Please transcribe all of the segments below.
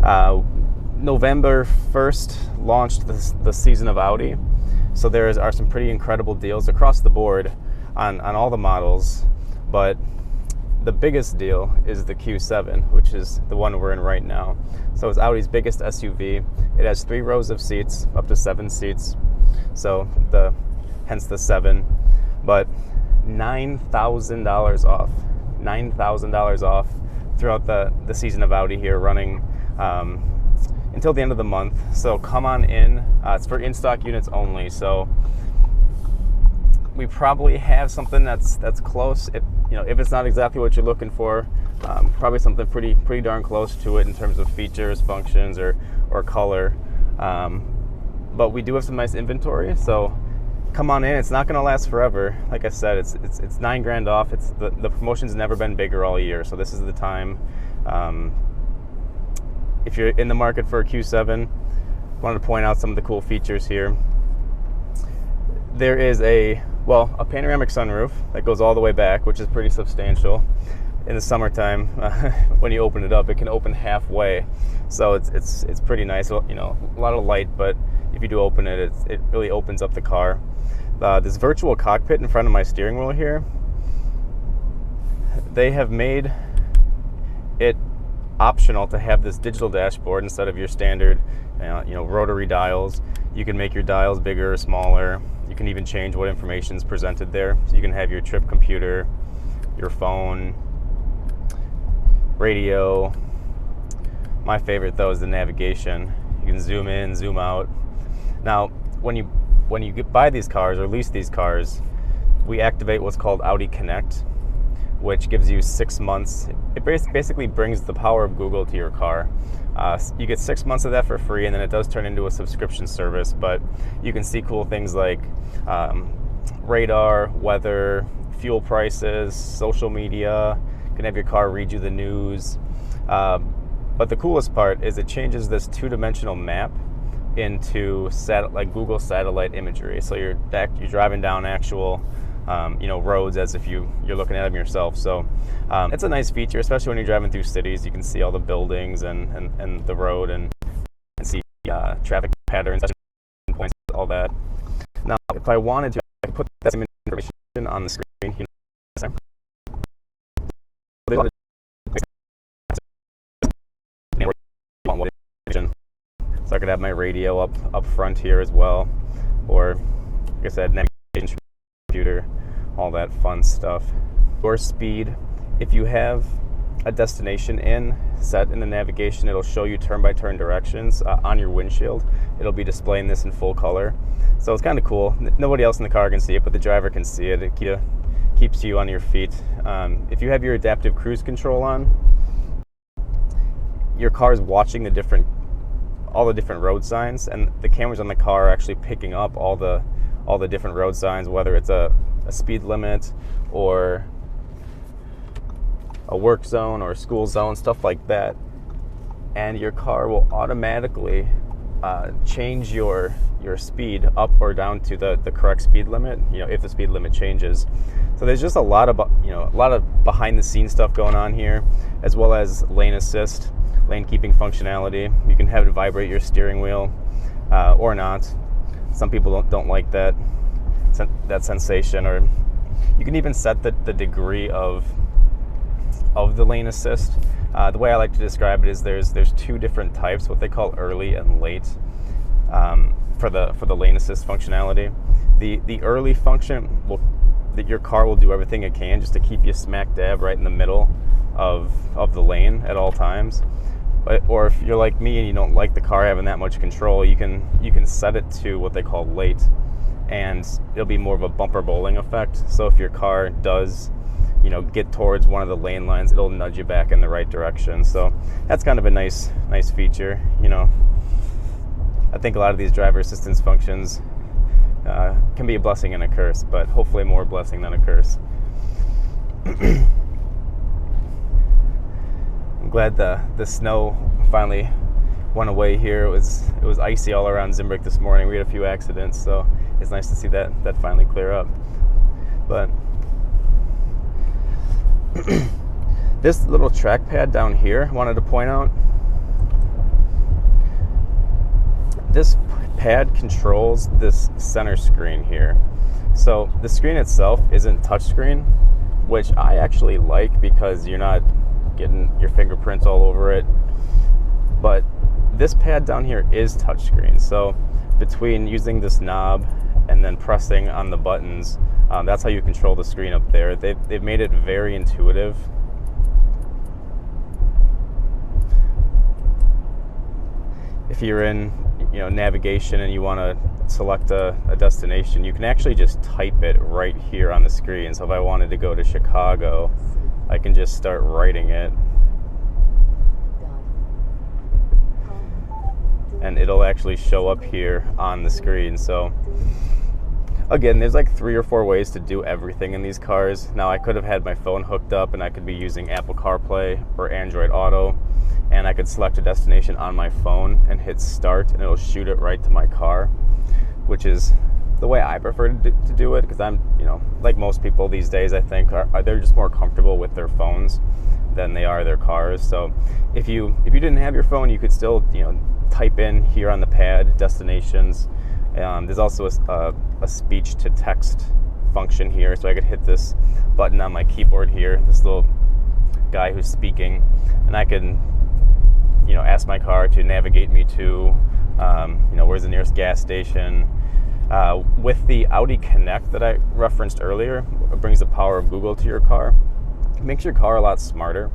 November 1st launched the season of Audi, so there are some pretty incredible deals across the board on all the models, but the biggest deal is the Q7, which is the one we're in right now. So it's Audi's biggest SUV. It has 3 rows of seats, up to 7 seats, so hence the 7, but $9,000 off. $9,000 off throughout the season of Audi here, running until the end of the month. So come on in. It's for in-stock units only, so we probably have something that's close. If it's not exactly what you're looking for, probably something pretty darn close to it in terms of features, functions, or color. But we do have some nice inventory, so come on in. It's not going to last forever. Like I said, it's $9,000 off. The promotion's never been bigger all year, so this is the time. If you're in the market for a Q7, wanted to point out some of the cool features here. There is a panoramic sunroof that goes all the way back, which is pretty substantial. In the summertime, when you open it up, it can open halfway, so it's pretty nice. A lot of light, but if you do open it, it really opens up the car. This virtual cockpit in front of my steering wheel here, they have made it optional to have this digital dashboard instead of your standard rotary dials. You can make your dials bigger or smaller. You can even change what information is presented there. So you can have your trip computer, your phone, radio. My favorite though is the navigation. You can zoom in, zoom out. Now, when you buy these cars or lease these cars, we activate what's called Audi Connect, which gives you 6 months. It basically brings the power of Google to your car. You get 6 months of that for free, and then it does turn into a subscription service, but you can see cool things like radar, weather, fuel prices, social media. You can have your car read you the news. But the coolest part is it changes this 2-dimensional map into like Google satellite imagery. So you're driving down actual roads as if you're looking at them yourself. So it's a nice feature, especially when you're driving through cities. You can see all the buildings and the road and see traffic patterns, points, all that. Now, if I wanted to, I could put that same information on the screen. So I could have my radio up front here as well, or like I said, navigation, computer, all that fun stuff. Or speed. If you have a destination set in the navigation, it'll show you turn-by-turn directions on your windshield. It'll be displaying this in full color. So it's kind of cool. Nobody else in the car can see it, but the driver can see it. It keeps you on your feet. If you have your adaptive cruise control on, your car is watching all the different road signs, and the cameras on the car are actually picking up all the different road signs, whether it's a speed limit or a work zone or a school zone, stuff like that. And your car will automatically change your speed up or down to the correct speed limit, if the speed limit changes. So there's just a lot of behind the scenes stuff going on here, as well as lane assist, lane keeping functionality. You can have it vibrate your steering wheel or not. Some people don't like that sensation. Or you can even set the degree of the lane assist. The way I like to describe it is there's 2 different types, what they call early and late, for the lane assist functionality. The early function that your car will do everything it can just to keep you smack dab right in the middle of the lane at all times. Or if you're like me and you don't like the car having that much control, you can set it to what they call late, and it'll be more of a bumper bowling effect. So if your car does get towards one of the lane lines, it'll nudge you back in the right direction. So that's kind of a nice feature. I think a lot of these driver assistance functions can be a blessing and a curse, but hopefully more blessing than a curse. I'm glad the snow finally went away here. It was icy all around Zimbrick this morning. We had a few accidents, so it's nice to see that finally clear up. But this little trackpad down here, I wanted to point out, this pad controls this center screen here. So the screen itself isn't touchscreen, which I actually like because you're not getting your fingerprints all over it. But this pad down here is touchscreen. So between using this knob and then pressing on the buttons, that's how you control the screen up there. They've made it very intuitive. If you're in, navigation and you want to select a destination, you can actually just type it right here on the screen. So if I wanted to go to Chicago, I can just start writing it, and it'll actually show up here on the screen. So again, there's like 3 or 4 ways to do everything in these cars. Now, I could have had my phone hooked up and I could be using Apple CarPlay or Android Auto, and I could select a destination on my phone and hit start, and it'll shoot it right to my car, which is the way I prefer to do it, because I'm, like most people these days, I think, they're just more comfortable with their phones than they are their cars. So if you didn't have your phone, you could still, type in here on the pad destinations. There's also a speech to text function here, so I could hit this button on my keyboard here, this little guy who's speaking, and I can ask my car to navigate me to where's the nearest gas station. With the Audi Connect that I referenced earlier, it brings the power of Google to your car. It makes your car a lot smarter,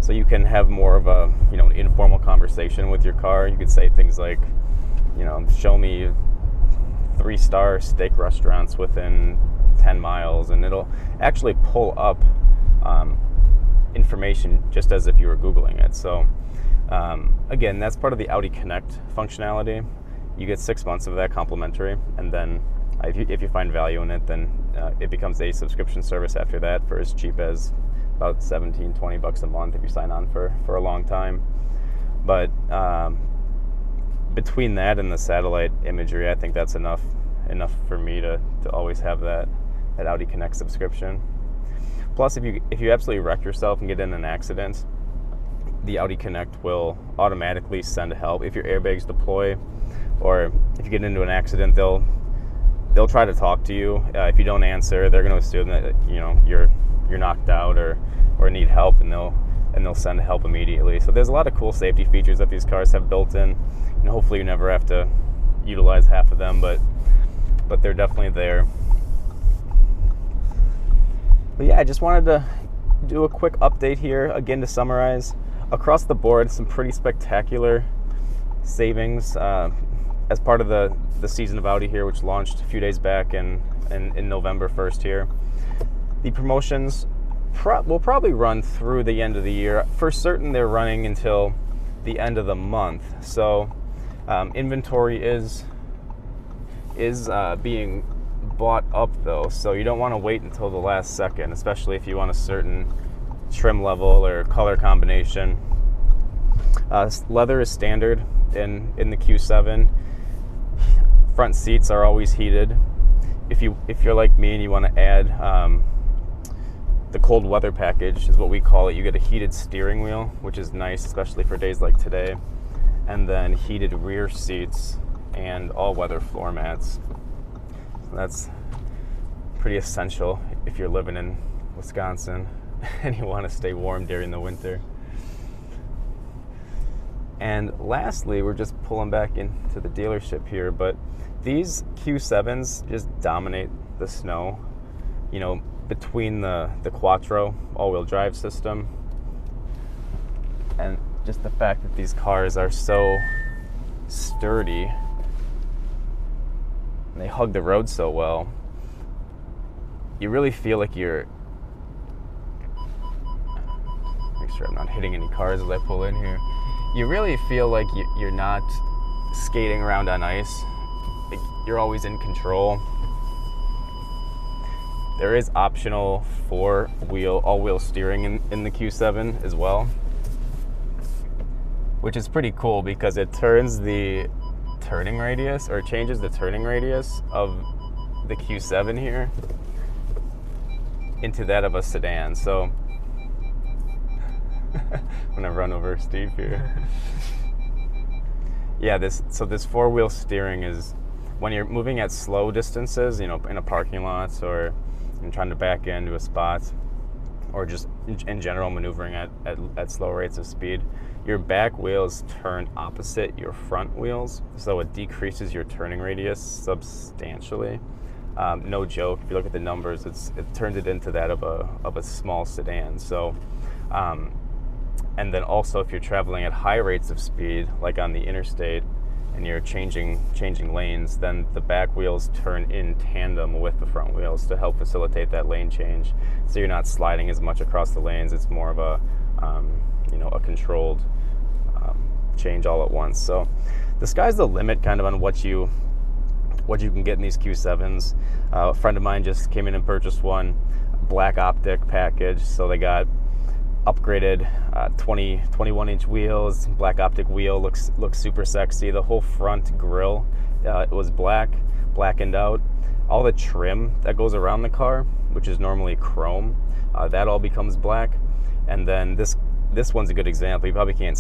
so you can have more of a an informal conversation with your car. You could say things like, show me 3-star steak restaurants within 10 miles, and it'll actually pull up information just as if you were Googling it. So again, that's part of the Audi Connect functionality. You get 6 months of that complimentary, and then if you find value in it, then it becomes a subscription service after that for as cheap as about $17-20 a month if you sign on for a long time. But between that and the satellite imagery, I think that's enough for me to always have that Audi Connect subscription. Plus, if you absolutely wreck yourself and get in an accident, the Audi Connect will automatically send help. If your airbags deploy, or if you get into an accident, they'll try to talk to you. If you don't answer, they're going to assume that you're knocked out or need help, and they'll send help immediately. So there's a lot of cool safety features that these cars have built in, and hopefully you never have to utilize half of them, but they're definitely there. But yeah, I just wanted to do a quick update here again to summarize. Across the board, some pretty spectacular savings as part of the season of Audi here, which launched a few days back in November 1st here. The promotions will probably run through the end of the year. For certain, they're running until the end of the month. So inventory is being bought up though, so you don't want to wait until the last second, especially if you want a certain trim level or color combination. Leather is standard in the Q7. Front seats are always heated. If you're like me and you want to add the cold weather package, is what we call it, you get a heated steering wheel, which is nice, especially for days like today, and then heated rear seats and all-weather floor mats. So that's pretty essential if you're living in Wisconsin and you want to stay warm during the winter. And lastly, we're just pulling back into the dealership here, but these Q7s just dominate the snow. Between the Quattro all-wheel drive system and just the fact that these cars are so sturdy and they hug the road so well, you really feel like make sure I'm not hitting any cars as I pull in here. You really feel like you're not skating around on ice. Like you're always in control. There is optional all-wheel steering in the Q7 as well, which is pretty cool because it turns the turning radius, or changes the turning radius of the Q7 here into that of a sedan. So I'm gonna run over Steve here. Yeah, this four-wheel steering is when you're moving at slow distances, in a parking lot, or you're trying to back into a spot, or just in general maneuvering at slow rates of speed, your back wheels turn opposite your front wheels, so it decreases your turning radius substantially. No joke. If you look at the numbers, it turns it into that of a small sedan. So, and then also if you're traveling at high rates of speed, like on the interstate, and you're changing lanes, then the back wheels turn in tandem with the front wheels to help facilitate that lane change. So you're not sliding as much across the lanes. It's more of a a controlled change all at once. So the sky's the limit kind of on what you can get in these Q7s. A friend of mine just came in and purchased one, black optic package. So they got upgraded 21-inch wheels, black optic wheel, looks super sexy. The whole front grille it was blackened out. All the trim that goes around the car, which is normally chrome, that all becomes black. And then this one's a good example. You probably can't